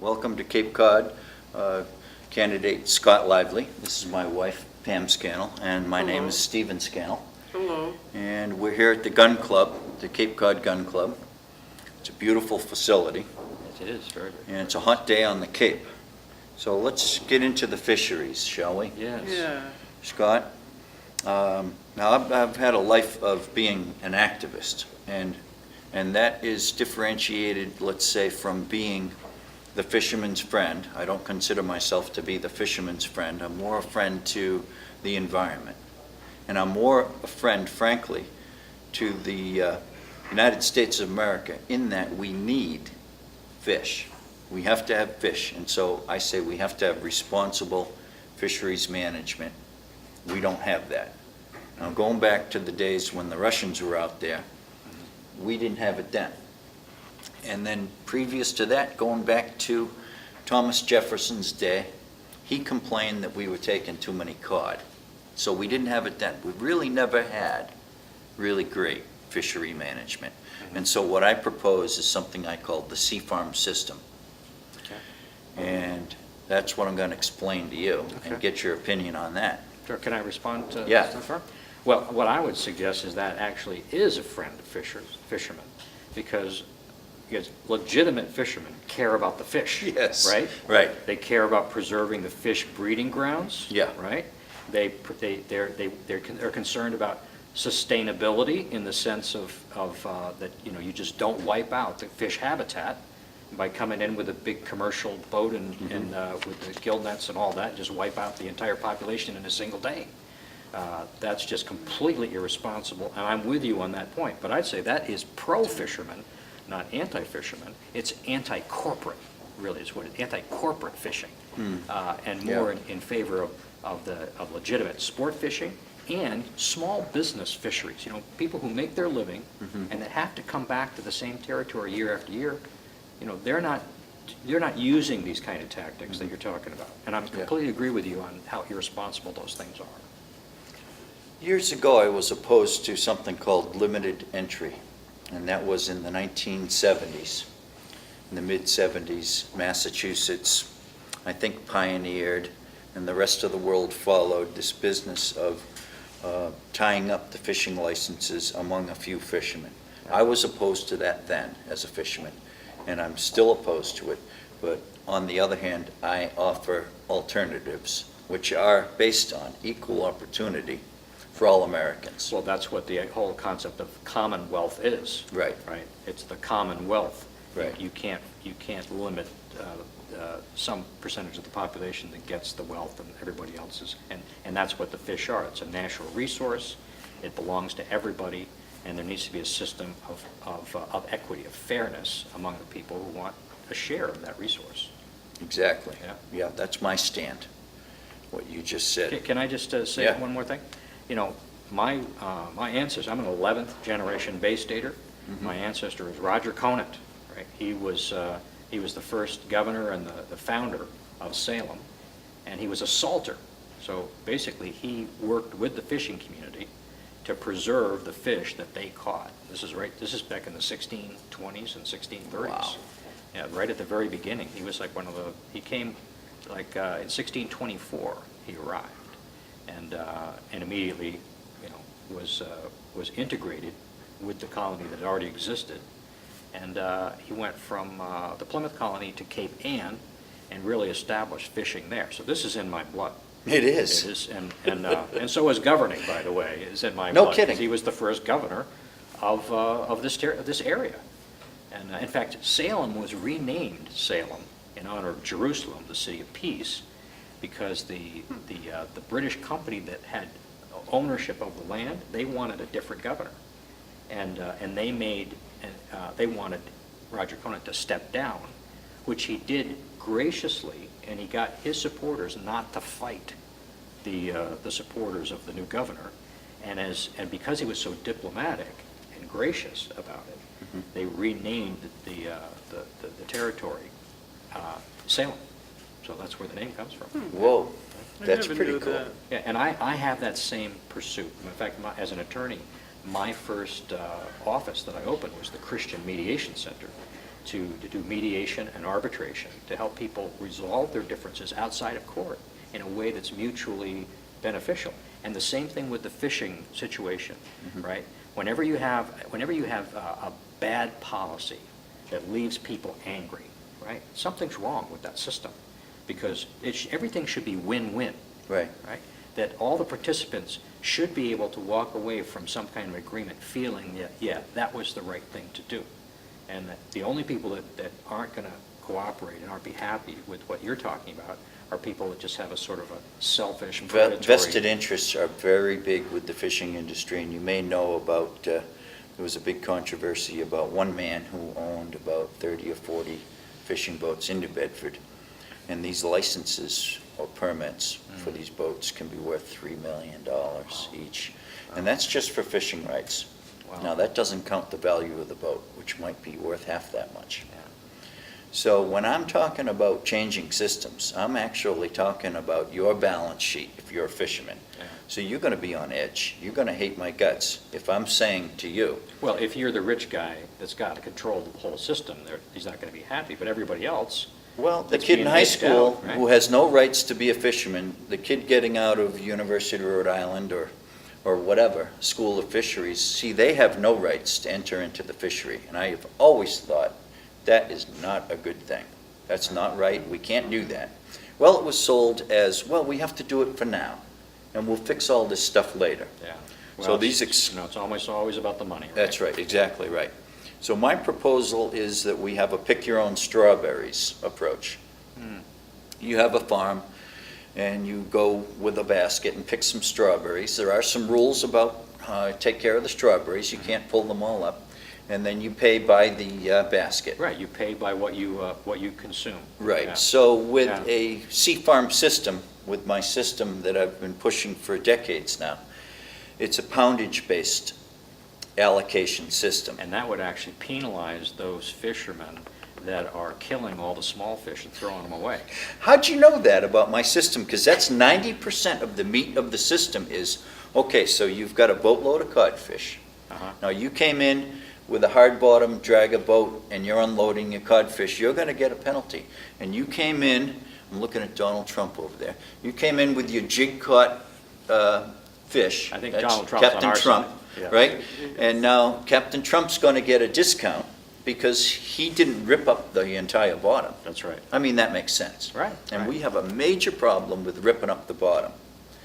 Welcome to Cape Cod, candidate Scott Lively. This is my wife, Pam Scannell, and my name is Stephen Scannell. Hello. And we're here at the Gun Club, the Cape Cod Gun Club. It's a beautiful facility. Yes, it is, very good. And it's a hot day on the Cape. So let's get into the fisheries, shall we? Yes. Yeah. Scott, now I've had a life of being an activist, and that is differentiated, let's say, from being the fisherman's friend. I don't consider myself to be the fisherman's friend. I'm more a friend to the environment. And I'm more a friend, frankly, to the United States of America in that we need fish. We have to have fish. And so I say we have to have responsible fisheries management. We don't have that. Now, going back to the days when the Russians were out there, we didn't have it then. And then previous to that, going back to Thomas Jefferson's day, he complained that we were taking too many cod. So we didn't have it then. We really never had really great fishery management. And so what I propose is something I call the sea farm system. Okay. And that's what I'm going to explain to you and get your opinion on that. Sure. Can I respond to Yeah. Mr. Farr? Well, what I would suggest is that actually is a friend of fishermen, because legitimate fishermen care about the fish. Yes. Right? Right. They care about preserving the fish breeding grounds. Yeah. Right? They're concerned about sustainability in the sense of that, you just don't wipe out the fish habitat by coming in with a big commercial boat and with the gill nets and all that, just wipe out the entire population in a single day. That's just completely irresponsible, and I'm with you on that point. But I'd say that is pro-fisherman, not anti-fisherman. It's anti-corporate, really, is what anti-corporate fishing, and more in favor of legitimate sport fishing and small business fisheries. People who make their living and that have to come back to the same territory year after year. They're not using these kind of tactics that you're talking about. And I completely agree with you on how irresponsible those things are. Years ago, I was opposed to something called limited entry, and that was in the 1970s. In the mid-70s, Massachusetts, I think, pioneered, and the rest of the world followed this business of tying up the fishing licenses among a few fishermen. I was opposed to that then as a fisherman, and I'm still opposed to it. But on the other hand, I offer alternatives, which are based on equal opportunity for all Americans. Well, that's what the whole concept of commonwealth is. Right. Right. It's the commonwealth. Right. You can't limit some percentage of the population that gets the wealth and everybody else's. And that's what the fish are. It's a natural resource. It belongs to everybody. And there needs to be a system of equity, of fairness among the people who want a share of that resource. Exactly. Yeah. Yeah, that's my stand, what you just said. Can I just say Yeah. one more thing? My ancestor, I'm an 11th generation Bay Stater. My ancestor was Roger Conant, right? He was the first governor and the founder of Salem, and he was a salter. So basically, he worked with the fishing community to preserve the fish that they caught. This is back in the 1620s and 1630s. Wow. Yeah, right at the very beginning. He was like he came like in 1624, he arrived. And immediately, was integrated with the colony that already existed. And he went from the Plymouth colony to Cape Ann and really established fishing there. So this is in my blood. It is. It is, and so is governing, by the way, is in my No blood. kidding. He was the first governor of this area. And in fact, Salem was renamed Salem in honor of Jerusalem, the city of peace, because the British company that had ownership of the land, they wanted a different governor, and they wanted Roger Conant to step down, which he did graciously, and he got his supporters not to fight the supporters of the new governor, and because he was so diplomatic and gracious about it, they renamed the territory Salem. So that's where the name comes from. Whoa, I that's never pretty knew cool. that. Yeah, and I have that same pursuit. In fact, as an attorney, my first office that I opened was the Christian Mediation Center. to do mediation and arbitration, to help people resolve their differences outside of court in a way that's mutually beneficial. And the same thing with the fishing situation, right? Whenever you have a bad policy that leaves people angry, right? Something's wrong with that system, because everything should be win-win. Right. Right? That all the participants should be able to walk away from some kind of agreement feeling that, yeah, that was the right thing to do. And that the only people that aren't going to cooperate and aren't be happy with what you're talking about are people that just have a sort of a selfish, predatory... Vested interests are very big with the fishing industry, and you may know about, there was a big controversy about one man who owned about 30 or 40 fishing boats in New Bedford, and these licenses or permits for these boats can be worth $3 million each. And that's just for fishing rights. Wow. Now, that doesn't count the value of the boat, which might be worth half that much. Yeah. So when I'm talking about changing systems, I'm actually talking about your balance sheet if you're a fisherman. Yeah. So you're going to be on edge. You're going to hate my guts if I'm saying to you, Well, if you're the rich guy that's got to control the whole system, he's not going to be happy, but everybody else... well, the That's kid in being high edged school out, right? who has no rights to be a fisherman, the kid getting out of University of Rhode Island or whatever, School of Fisheries, see, they have no rights to enter into the fishery. And I have always thought that is not a good thing. That's not right. We can't do that. Well, it was sold as, well, we have to do it for now, and we'll fix all this stuff later. Yeah. So Well, these it's always about the money, right? That's right, exactly right. So my proposal is that we have a pick-your-own-strawberries approach. You have a farm, and you go with a basket and pick some strawberries. There are some rules about take care of the strawberries. You can't pull them all up. And then you pay by the basket. Right, you pay by what you consume. Right. Yeah. So with Yeah. a sea farm system, with my system that I've been pushing for decades now, it's a poundage-based allocation system. And that would actually penalize those fishermen that are killing all the small fish and throwing them away. How'd you know that about my system? Because that's 90% of the meat of the system is, okay, so you've got a boatload of codfish. Uh-huh. Now, you came in with a hard bottom drag a boat and you're unloading your codfish, you're going to get a penalty. And you came in, I'm looking at Donald Trump over there, you came in with your jig caught fish. I think That's Donald Trump's on Captain our Trump, side. Yeah. right? And now Captain Trump's going to get a discount because he didn't rip up the entire bottom. That's right. I mean, that makes sense. Right, And right. we have a major problem with ripping up the bottom.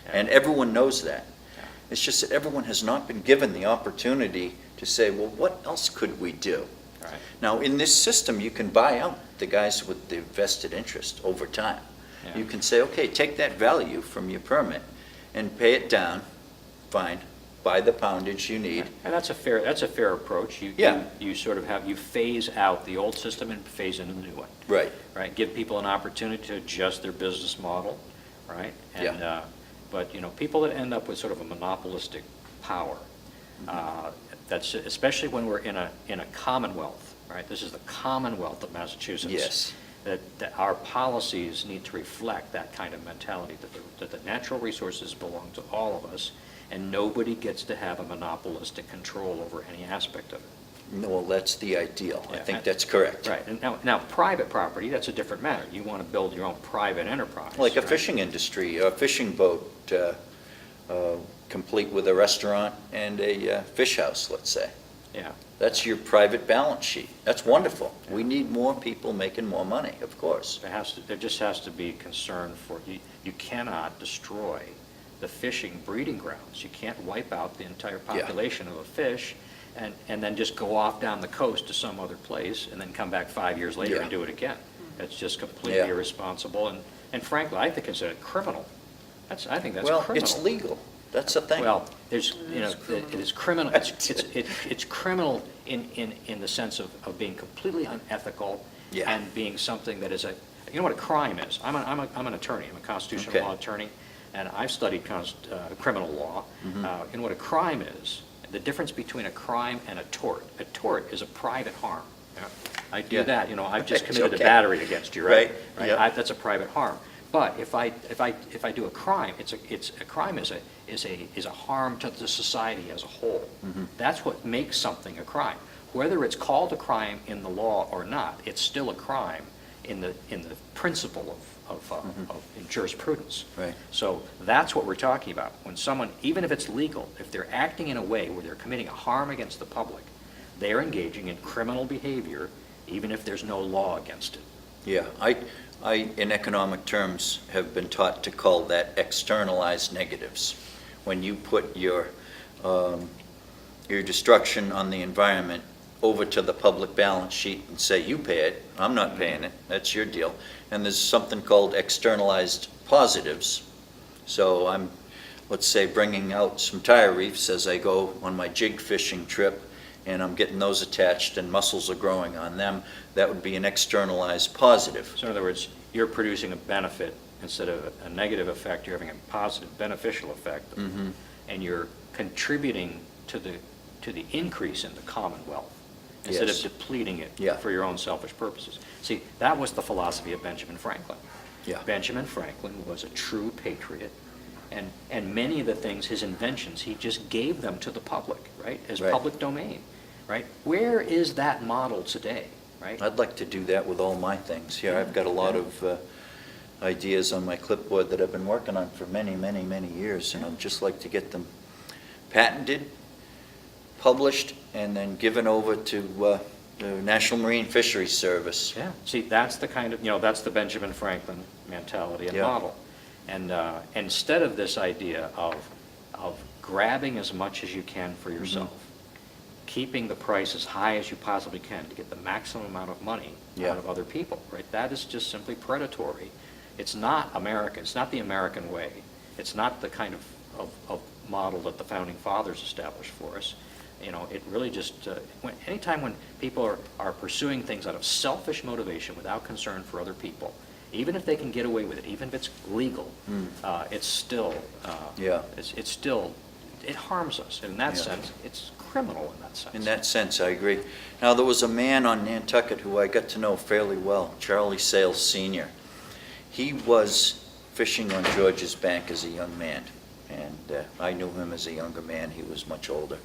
Yeah. And everyone knows that. Yeah. It's just that everyone has not been given the opportunity to say, well, what else could we do? Right. Now, in this system, you can buy out the guys with the vested interest over time. Yeah. You can say, okay, take that value from your permit and pay it down, fine, buy the poundage you need. And that's a fair approach. Yeah. You sort of you phase out the old system and phase in the new one, Right. right? Give people an opportunity to adjust their business model, right? And, Yeah. But, people that end up with sort of a monopolistic power, that's, especially when we're in a commonwealth, right? This is the Commonwealth of Massachusetts. Yes. That our policies need to reflect that kind of mentality, that the natural resources belong to all of us, and nobody gets to have a monopolistic control over any aspect of it. No, well, that's the ideal. I Yeah. think that's correct. Right, and now private property, that's a different matter. You want to build your own private enterprise. Like a right? fishing industry, a fishing boat, complete with a restaurant and a fish house, let's say. Yeah, That's your private balance sheet. That's wonderful. We need more people making more money, of course. there just has to be concern for, you cannot destroy the fishing breeding grounds. You can't wipe out the entire Yeah. population of a fish and then just go off down the coast to some other place and then come back 5 years later Yeah. and do it again. It's just completely Yeah. irresponsible and frankly, I think it's criminal. I think that's Well, criminal. it's legal. That's the thing. Well, there's, it is criminal, it's criminal in the sense of being completely unethical Yeah. and being something that is you know what a crime is? I'm an attorney, I'm a constitutional Okay. law attorney, and I've studied criminal law. Mm-hmm. And what a crime is, the difference between a crime and a tort. A tort is a private harm. I do Yeah. that, I've just Right, committed okay. a battery against you, right? Right, yeah. That's a private harm. But if I do a crime, a crime is a harm to the society as a whole. Mm-hmm. That's what makes something a crime. whether it's called a crime in the law or not, it's still a crime in the principle of in jurisprudence. Right. So that's what we're talking about. When someone, even if it's legal, if they're acting in a way where they're committing a harm against the public, they're engaging in criminal behavior, even if there's no law against it. Yeah, I, in economic terms, have been taught to call that externalized negatives. When you put your destruction on the environment over to the public balance sheet and say, you pay it, I'm not paying it, that's your deal. And there's something called externalized positives. So I'm, let's say, bringing out some tire reefs as I go on my jig fishing trip, and I'm getting those attached and mussels are growing on them. That would be an externalized positive. So in other words, you're producing a benefit instead of a negative effect, you're having a positive beneficial effect. Mm-hmm. And you're contributing to the increase in the commonwealth instead Yes. of depleting it Yeah. for your own selfish purposes. See, that was the philosophy of Benjamin Franklin. Yeah. Benjamin Franklin was a true patriot, and many of the things, his inventions, he just gave them to the public, right, as Right. public domain, right? Where is that model today, right? I'd like to do that with all my things here. I've got a lot of ideas on my clipboard that I've been working on for many, many, many years, and I'd just like to get them patented, published, and then given over to the National Marine Fisheries Service. Yeah, see, that's the kind of, that's the Benjamin Franklin mentality and Yeah. model. And instead of this idea of grabbing as much as you can for yourself, keeping the price as high as you possibly can to get the maximum amount of money Yeah. out of other people, right? That is just simply predatory. It's not American. It's not the American way. It's not the kind of model that the Founding Fathers established for us. It really just, anytime when people are pursuing things out of selfish motivation without concern for other people, even if they can get away with it, even if it's legal, it's still, Yeah. it's still, it harms us. And in that Yeah. sense, it's criminal in that sense. In that sense, I agree. Now, there was a man on Nantucket who I got to know fairly well, Charlie Sales Sr. He was fishing on George's Bank as a young man, and I knew him as a younger man. He was much older.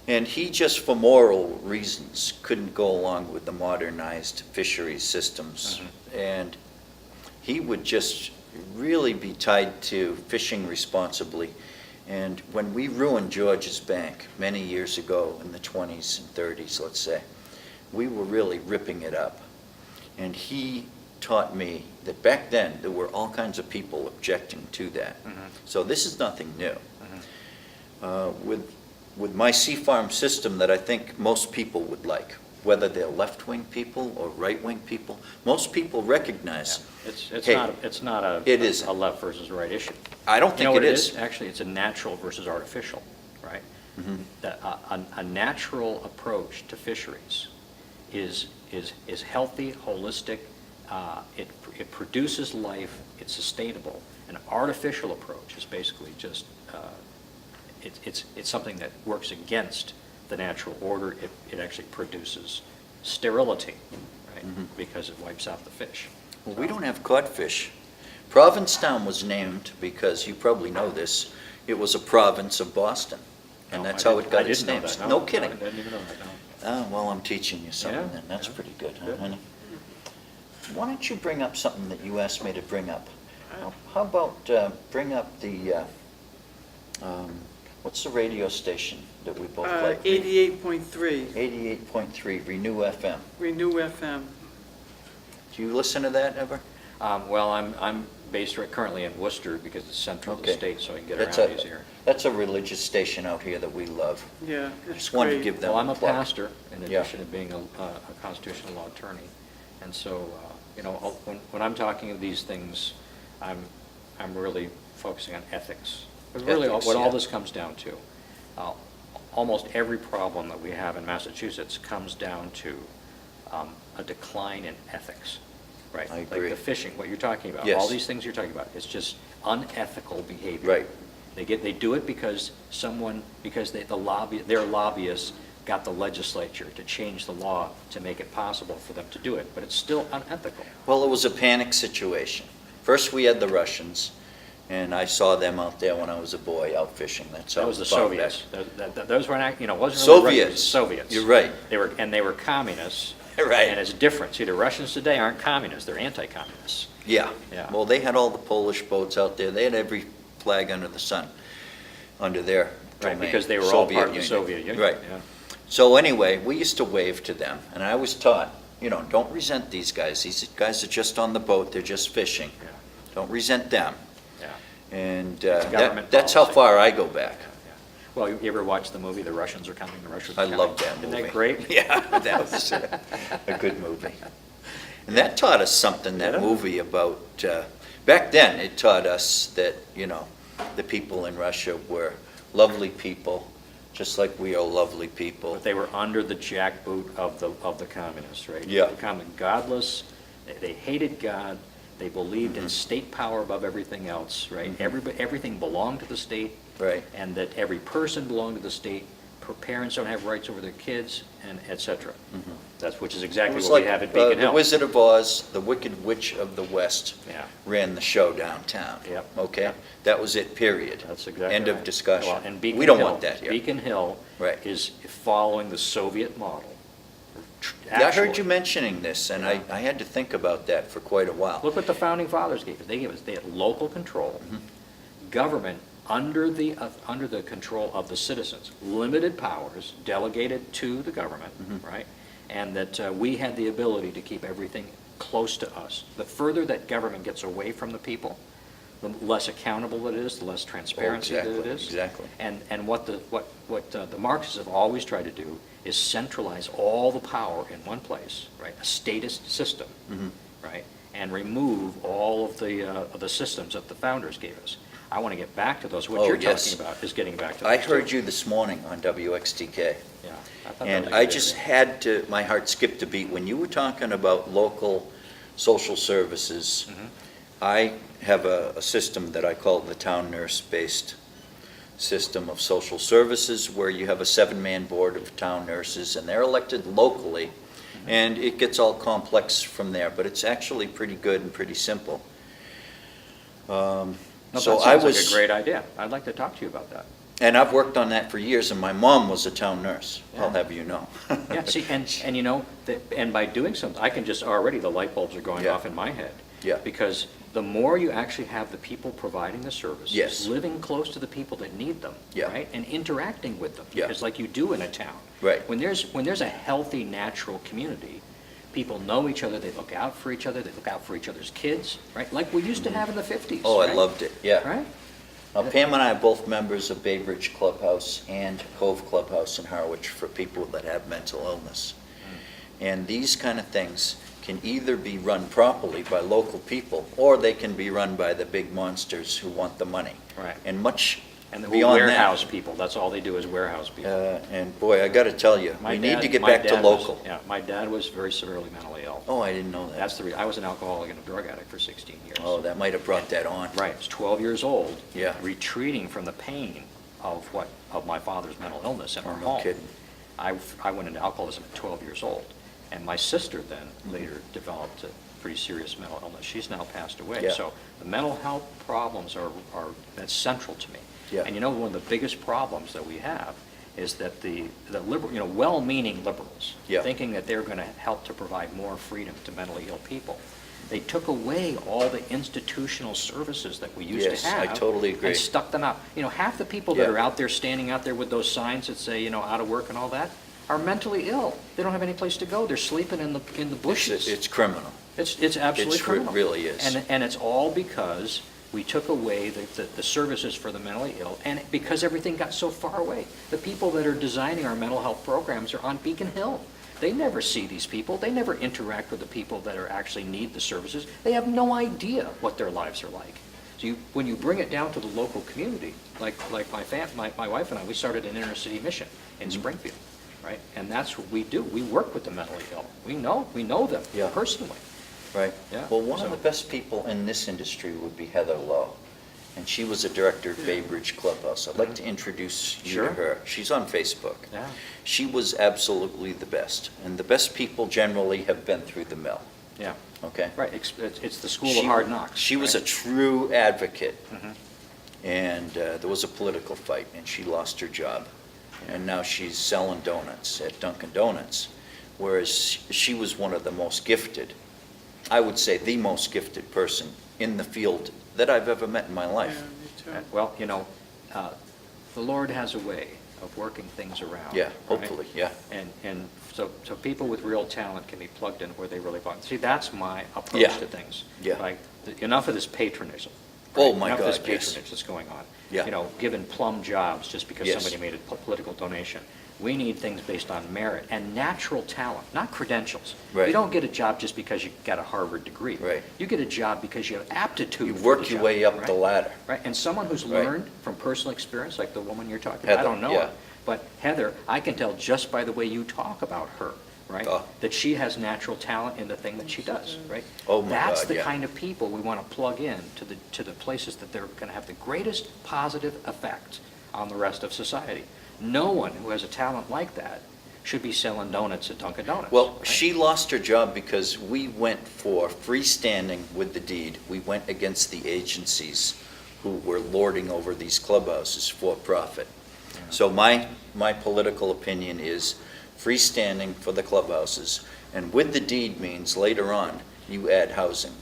And he just, for moral reasons, couldn't go along with the modernized fisheries systems. And he would just really be tied to fishing responsibly. And when we ruined George's Bank many years ago in the 20s and 30s, let's say, we were really ripping it up. And he taught me that back then there were all kinds of people objecting to that. So this is nothing new. With my sea farm system that I think most people would like, whether they're left-wing people or right-wing people, most people recognize. It's Hey, not a it isn't. a left versus right issue. I don't You think know what it is. Actually, it's a natural versus artificial, right? Mhm. That a natural approach to fisheries is healthy, holistic, it produces life, it's sustainable. An artificial approach is basically just, it's something that works against the natural order. It actually produces sterility, right? Because it wipes out the fish. Well, we don't have codfish. Provincetown was named because, you probably know this, it was a province of Boston. And No, that's I how it didn't- got I its didn't know name. that, No kidding. I didn't even know that, no. Well, I'm teaching you something Yeah, then. That's yeah. pretty good, huh, Good. honey? Why don't you bring up something that you asked me to bring up? How about bring up the, what's the radio station that we both like? 88.3, 88.3, Renew FM. Renew FM. Do you listen to that ever? Well, I'm based currently in Worcester because it's central to the Okay. state, so I can get That's around a- easier. That's a religious station out here that we love. Yeah, it's Just wanted to great. give them Well, I'm a plug. pastor, in Yeah. addition to being a constitutional law attorney. And so, when I'm talking of these things, I'm really focusing on ethics. Because really, Ethics, what yeah. all this comes down to, almost every problem that we have in Massachusetts comes down to a decline in ethics, right? I agree. Like the fishing, what you're talking about. Yes. All these things you're talking about, it's just unethical behavior. Right. They do it because their lobbyists got the legislature to change the law to make it possible for them to do it, but it's still unethical. Well, it was a panic situation. First, we had the Russians, And I saw them out there when I was a boy out fishing. That's how That was the far back. Soviets. Those weren't, it wasn't really Russians, Soviets. Soviets. You're right. They were communists. Right. And it's different. See, the Russians today aren't communists, they're anti-communists. Yeah. Yeah. Well, they had all the Polish boats out there. They had every flag under the sun, under their Right, domain. because they were all part of the Union. Soviet Union. Right. Yeah. So anyway, we used to wave to them, and I was taught, don't resent these guys. These guys are just on the boat, they're just fishing. Yeah. Don't resent them. Yeah. And government that's how policy. far I go back. Yeah. Well, you ever watch the movie The Russians Are Coming? The Russians Are I Coming? love that movie. Isn't that great? Yeah, that was a good movie. And that taught us something, that Yeah. movie, about, back then, it taught us that, the people in Russia were lovely people, just like we are lovely people. But they were under the jackboot of the communists, right? Yeah. Becoming godless, they hated God, they believed Mm-hmm. in state power above everything else, right? Everything belonged to the state. Right. And that every person belonged to the state, parents don't have rights over their kids, and et cetera. Which is It exactly was what like we have at Beacon The Hill. Wizard of Oz, the Wicked Witch of the West Yeah. ran the show downtown. Yep. Okay? Yep. That was it, period. That's exactly End right. of discussion. Well, and Beacon We don't Hill- want that here. Beacon Hill Right. is following the Soviet model. Yeah, I heard Actually. you mentioning this, and Yeah. I had to think about that for quite a while. Look what the founding fathers gave us. They had local control, government under the control of the citizens, limited powers delegated to the government, right? And that we had the ability to keep everything close to us. The further that government gets away from the people, the less accountable it is, the less transparency that it is. Exactly. And what the Marxists have always tried to do is centralize all the power in one place, right? A statist system, right? And remove all of the systems that the founders gave us. I want to get back to those. What Oh, you're yes. talking about is getting back to I those, heard too. you this morning on WXTK. Yeah. I thought that And was a I good just idea. had to, my heart skipped a beat. When you were talking about local social services, I have a system that I call the town nurse-based system of social services, where you have a 7-man board of town nurses, and they're elected locally, and it gets all complex from there, but it's actually pretty good and pretty simple. No, So that I sounds like was, a great idea. I'd like to talk to you about that. and I've worked on that for years, and my mom was a town nurse, I'll Yeah. have you know. Yeah, see, and and by doing something, I can just already, the light bulbs are going Yeah. off in my head. Yeah. Because the more you actually have the people providing the services. Yes. Living close to the people that need them. Yeah. Right? And interacting with them. Yeah. Because like you do in a town. Right. When there's a healthy, natural community, people know each other, they look out for each other, they look out for each other's kids, right? Like we used to have in the 50s. Oh, I right? loved it, yeah. Right? Pam and I are both members of Bay Bridge Clubhouse and Cove Clubhouse in Harwich for people that have mental illness. And these kind of things can either be run properly by local people, or they can be run by the big monsters who want the money. Right. And much And the beyond that. warehouse people, that's all they do is warehouse people. And boy, I gotta tell you, My we need dad- to get my back to dad was- local. Yeah, my dad was very severely mentally ill. Oh, I didn't know that. That's I was an alcoholic and a drug addict for 16 years. Oh, that might have brought that on. Right, I was 12 years old. Yeah. Retreating from the pain of my father's mental illness in our Oh, no home. kidding. I went into alcoholism at 12 years old. And my sister then later developed a pretty serious mental illness. She's now passed away. Yeah. So the mental health problems that's central to me. Yeah. And one of the biggest problems that we have is that the liberal, well-meaning liberals, Yeah. thinking that they're going to help to provide more freedom to mentally ill people, they took away all the institutional services that we used Yes, to have. I totally agree. And stuck them out. Half the people that Yeah. are out there standing out there with those signs that say, out of work and all that, are mentally ill. They don't have any place to go. They're sleeping in the bushes. It's criminal. It's absolutely It criminal. really is. And it's all because we took away the services for the mentally ill, and because everything got so far away. The people that are designing our mental health programs are on Beacon Hill. They never see these people. They never interact with the people that actually need the services. They have no idea what their lives are like. So when you bring it down to the local community, like my wife and I, we started an inner city mission in Springfield, right? And that's what we do. We work with the mentally ill. We know them Yeah. personally. Right. Yeah, Well, one of so- the best people in this industry would be Heather Lowe, and she was a director at Bay Bridge Clubhouse. I'd like to introduce you to Sure. her. She's on Facebook. Yeah. She was absolutely the best, and the best people generally have been through the mill. Yeah, okay? right, it's the school of hard knocks. She was a right? true advocate, Mhm. and there was a political fight, and she lost her job. And now she's selling donuts at Dunkin' Donuts, whereas she was one of the most gifted, I would say the most gifted person in the field that I've ever met in my Yeah, life. me too. Well, the Lord has a way of working things around. Yeah, right? hopefully, yeah. And so people with real talent can be plugged in where they really belong. See, that's my approach Yeah. to things. Yeah. Like, enough of this patronism. Oh, right? my Enough of this God, yes. patronage that's going on. Yeah. You know, giving plum jobs just because Yes. somebody made a political donation. We need things based on merit and natural talent, not credentials. Right. You don't get a job just because you got a Harvard degree. Right. You get a job because you have aptitude You for work the your job, way up right? the ladder. Right, and someone who's Right. learned from personal experience, like the woman you're talking about, Heather, I don't know yeah. her, but Heather, I can tell just by the way you talk about her, right? Oh. That she has natural talent in the thing that she does, right? Oh, my That's God, the yeah. kind of people we want to plug in to the places that they're going to have the greatest positive effect on the rest of society. No one who has a talent like that should be selling donuts at Dunkin' Donuts. Well, right? she lost her job because we went for freestanding with the deed. We went against the agencies who were lording over these clubhouses for profit. So my political opinion is freestanding for the clubhouses, and with the deed means later on, you add housing.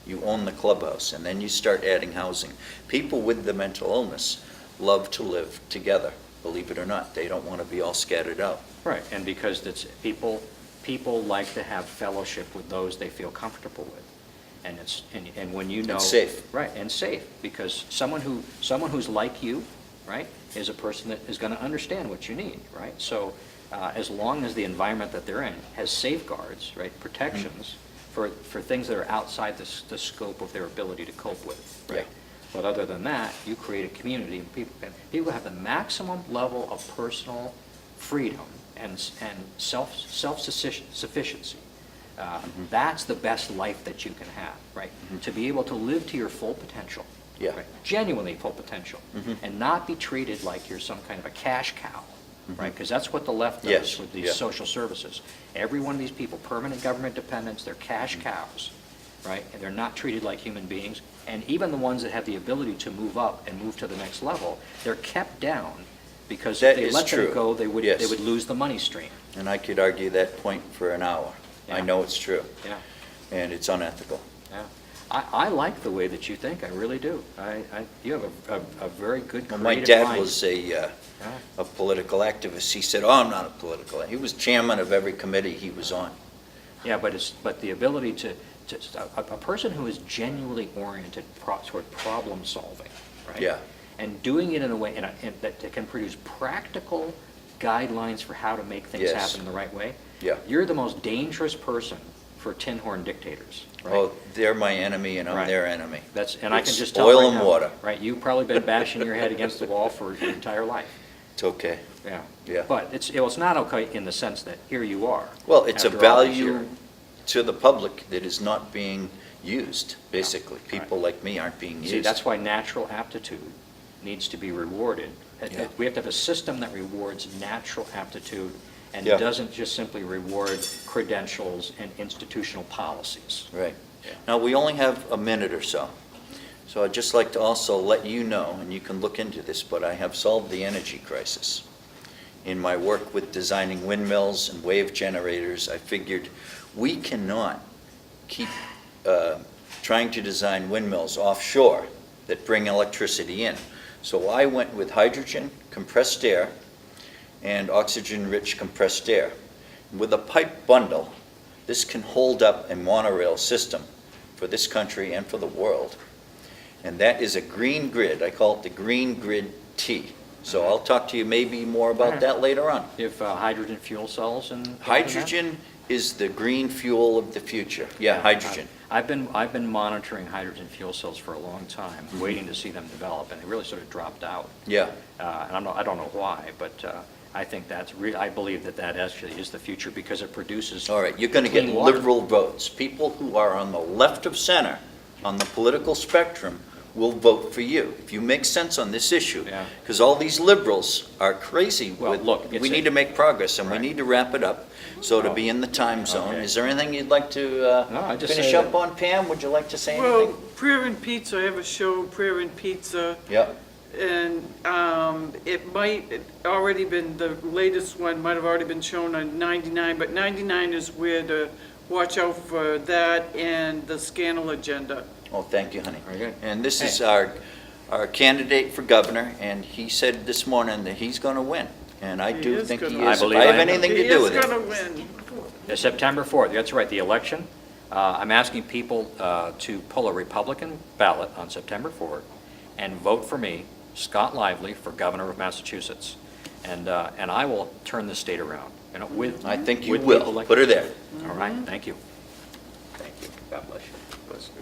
You own the clubhouse, and then you start adding housing. People with the mental illness love to live together, believe it or not. They don't want to be all scattered out. Right, and because it's, people like to have fellowship with those they feel comfortable with. And it's, and when you know. And safe. Right, and safe, because someone who's like you, right, is a person that is gonna understand what you need, right? So, as long as the environment that they're in has safeguards, right, protections for things that are outside the scope of their ability to cope with, right? Yeah. But other than that, you create a community, and people have the maximum level of personal freedom and self-sufficiency. That's the best life that you can have, right? To be able to live to your full potential. Yeah. right? Genuinely full potential. And not be treated like you're some kind of a cash cow, right? Because that's what the left does Yes, with these yeah. social services. Every one of these people, permanent government dependents, they're cash cows, right? And they're not treated like human beings. And even the ones that have the ability to move up and move to the next level, they're kept down because That if they is let true. them go, they would Yes. lose the money stream. And I could argue that point for an hour. I Yeah. know it's true, Yeah, and it's unethical. yeah. I like the way that you think, I really do. You have a very good Well, creative my mind. dad was a Yeah. political activist. He said, "Oh, I'm not a political." He was chairman of every committee he was on. Yeah, but the ability a person who is genuinely oriented toward problem solving, right? Yeah. And doing it in a way that can produce practical guidelines for how to make things Yes. happen in the right way. Yeah. You're the most dangerous person for tin horn dictators, right? Oh, they're my enemy and I'm Right. their enemy. And I can It's just tell oil right and now, water. right? You've probably been bashing your head against the wall for your entire life. It's okay. Yeah. Yeah. But it's not okay in the sense that here you are. Well, it's a after all these value years. to the public that is not being used, basically. People like me aren't being See, used. that's why natural aptitude needs to be rewarded. Yeah. We have to have a system that rewards natural aptitude and Yeah. doesn't just simply reward credentials and institutional policies. Right. Yeah. Now, we only have a minute or so. So I'd just like to also let you know, and you can look into this, but I have solved the energy crisis. In my work with designing windmills and wave generators, I figured we cannot keep trying to design windmills offshore that bring electricity in. So I went with hydrogen, compressed air, and oxygen-rich compressed air. With a pipe bundle, this can hold up a monorail system for this country and for the world. And that is a green grid. I call it the Green Grid T. So I'll talk to you maybe more about that later on. You have hydrogen fuel cells and. Hydrogen is the green fuel of the future. Yeah, hydrogen. I've been monitoring hydrogen fuel cells for a long time, Mm-hmm. waiting to see them develop, and they really sort of dropped out. Yeah. And I don't know why, but I think I believe that actually is the future because it produces. All right, you're going to get clean water. liberal votes. People who are on the left of center, on the political spectrum, will vote for you. If you make sense on this issue. Yeah. Because all these liberals are crazy Well, with, look, we it's need a- to make progress, and we Right. need to wrap it up, so to be in the time zone. Okay. Is there anything you'd like to No, I just finish say up that- on, Pam? Would you like to say Well, anything? Prayer and Pizza, I have a show, Prayer and Pizza, Yep. and it might already been, the latest one might have already been shown on 99, but 99 is where to watch out for that and the Scannell agenda. Oh, thank you, honey. Very good. And this is our candidate for governor, and he said this morning that he's going to win. And I He do is think he gonna is. I If believe I have I am. anything to do with He is it. gonna win. September 4th, that's right, the election. I'm asking people to pull a Republican ballot on September 4th and vote for me, Scott Lively, for governor of Massachusetts. And I will turn the state around, you know, with. I think you with people will. like- Put her there. All right, thank you. Thank you. God bless you.